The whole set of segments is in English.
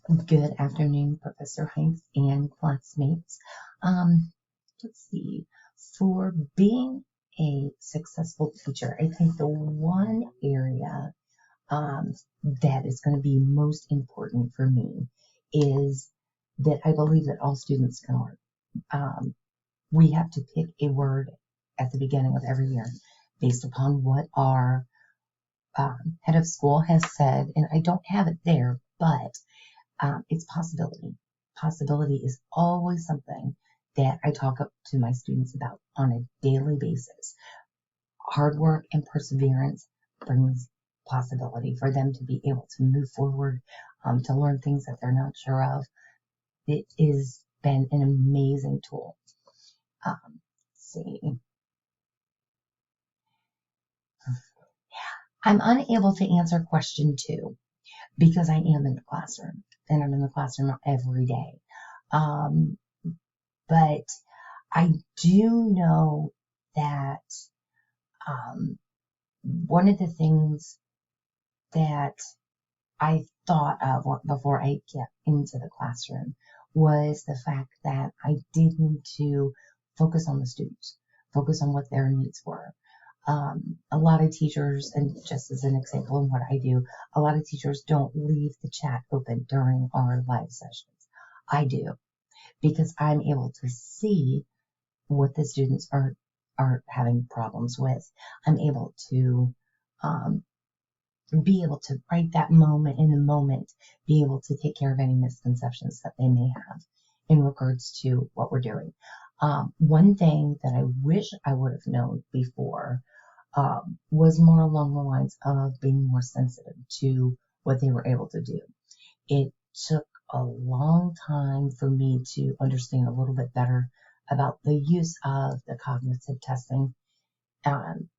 Good afternoon, Professor Hanks and classmates. Um, let's see. For being a successful teacher, I think the one area um, that is going to be most important for me is that I believe that all students can learn. We have to pick a word at the beginning of every year based upon what our head of school has said, and I don't have it there, but it's possibility. Possibility is always something that I talk up to my students about on a daily basis. Hard work and perseverance brings possibility for them to be able to move forward, to learn things that they're not sure of. It has been an amazing tool. Let's see. I'm unable to answer question 2 because I am in the classroom and I'm in the classroom every day. Um, but I do know that one of the things that I thought of before I get into the classroom was the fact that I did need to focus on the students, focus on what their needs were. A lot of teachers, and just as an example of what I do, a lot of teachers don't leave the chat open during our live sessions. I do because I'm able to see what the students are having problems with. I'm able to um, be able to right that moment in the moment, be able to take care of any misconceptions that they may have in regards to what we're doing. One thing that I wish I would have known before was more along the lines of being more sensitive to what they were able to do. It took a long time for me to understand a little bit better about the use of the cognitive testing um,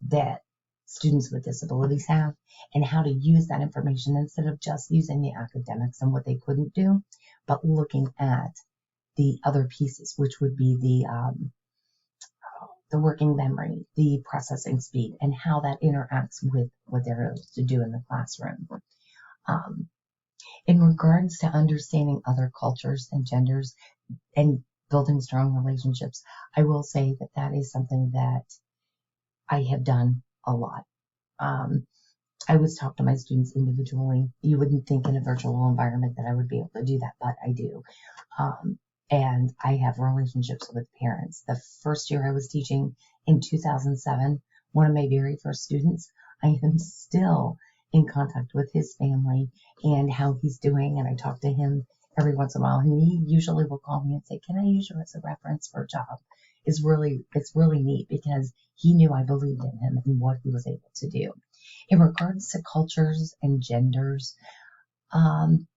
that students with disabilities have and how to use that information instead of just using the academics and what they couldn't do, but looking at the other pieces, which would be the working memory, the processing speed, and how that interacts with what they're able to do in the classroom. Um, in regards to understanding other cultures and genders and building strong relationships, I will say that that is something that I have done a lot. Um, I always talk to my students individually. You wouldn't think in a virtual environment that I would be able to do that, but I do. Um, and I have relationships with parents. The first year I was teaching in 2007, one of my very first students, I am still in contact with his family and how he's doing. And I talk to him every once in a while. And he usually will call me and say, "Can I use you as a reference for a job?" It's really neat because he knew I believed in him and what he was able to do. In regards to cultures and genders, um,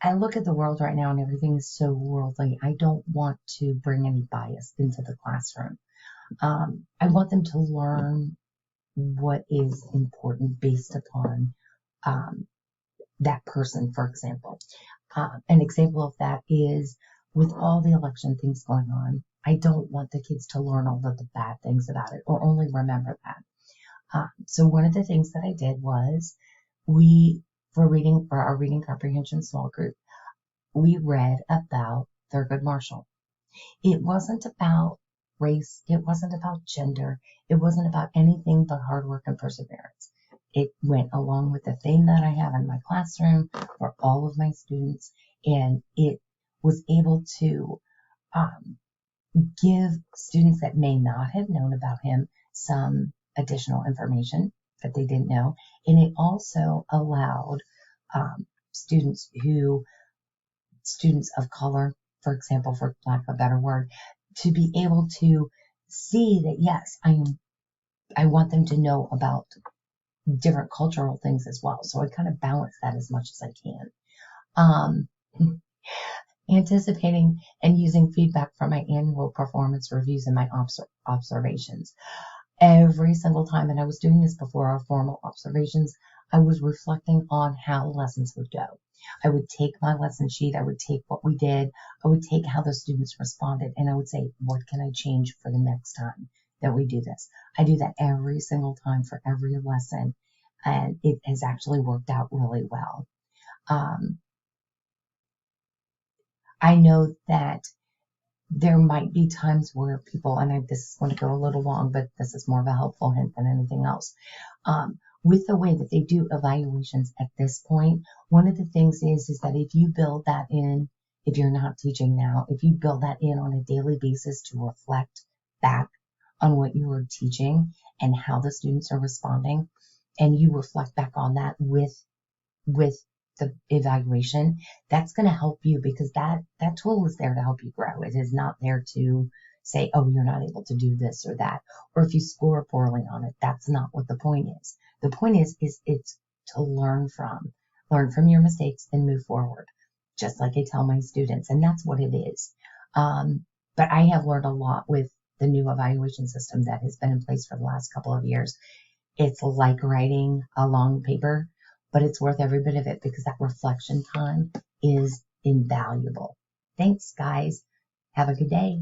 I look at the world right now and everything is so worldly. I don't want to bring any bias into the classroom. I want them to learn what is important based upon um, that person, for example. An example of that is with all the election things going on, I don't want the kids to learn all of the bad things about it or only remember that. So one of the things that I did was for our reading comprehension small group, we read about Thurgood Marshall. It wasn't about race. It wasn't about gender. It wasn't about anything but hard work and perseverance. It went along with the theme that I have in my classroom for all of my students, and it was able to um, give students that may not have known about him some additional information that they didn't know. And it also allowed um, students students of color, for example, for lack of a better word, to be able to see that, yes, I want them to know about different cultural things as well. So I kind of balance that as much as I can. Um, Anticipating and using feedback from my annual performance reviews and my observations. Every single time, and I was doing this before our formal observations, I was reflecting on how lessons would go. I would take my lesson sheet, I would take what we did, I would take how the students responded, and I would say, what can I change for the next time that we do this? I do that every single time for every lesson. and it has actually worked out really well. Um, I know that there might be times where people, and this is going to go a little long, but this is more of a helpful hint than anything else. With the way that they do evaluations at this point, one of the things is that if you build that in, if you're not teaching now, if you build that in on a daily basis to reflect back on what you were teaching and how the students are responding, and you reflect back on that with the evaluation, that's going to help you, because that tool is there to help you grow. It is not there to say, oh, you're not able to do this or that, or if you score poorly on it. That's not what the point is. The point is it's to learn from your mistakes and move forward, just like I tell my students, and that's what it is. But I have learned a lot with the new evaluation system that has been in place for the last couple of years. It's like writing a long paper, but it's worth every bit of it because that reflection time is invaluable. Thanks, guys. Have a good day.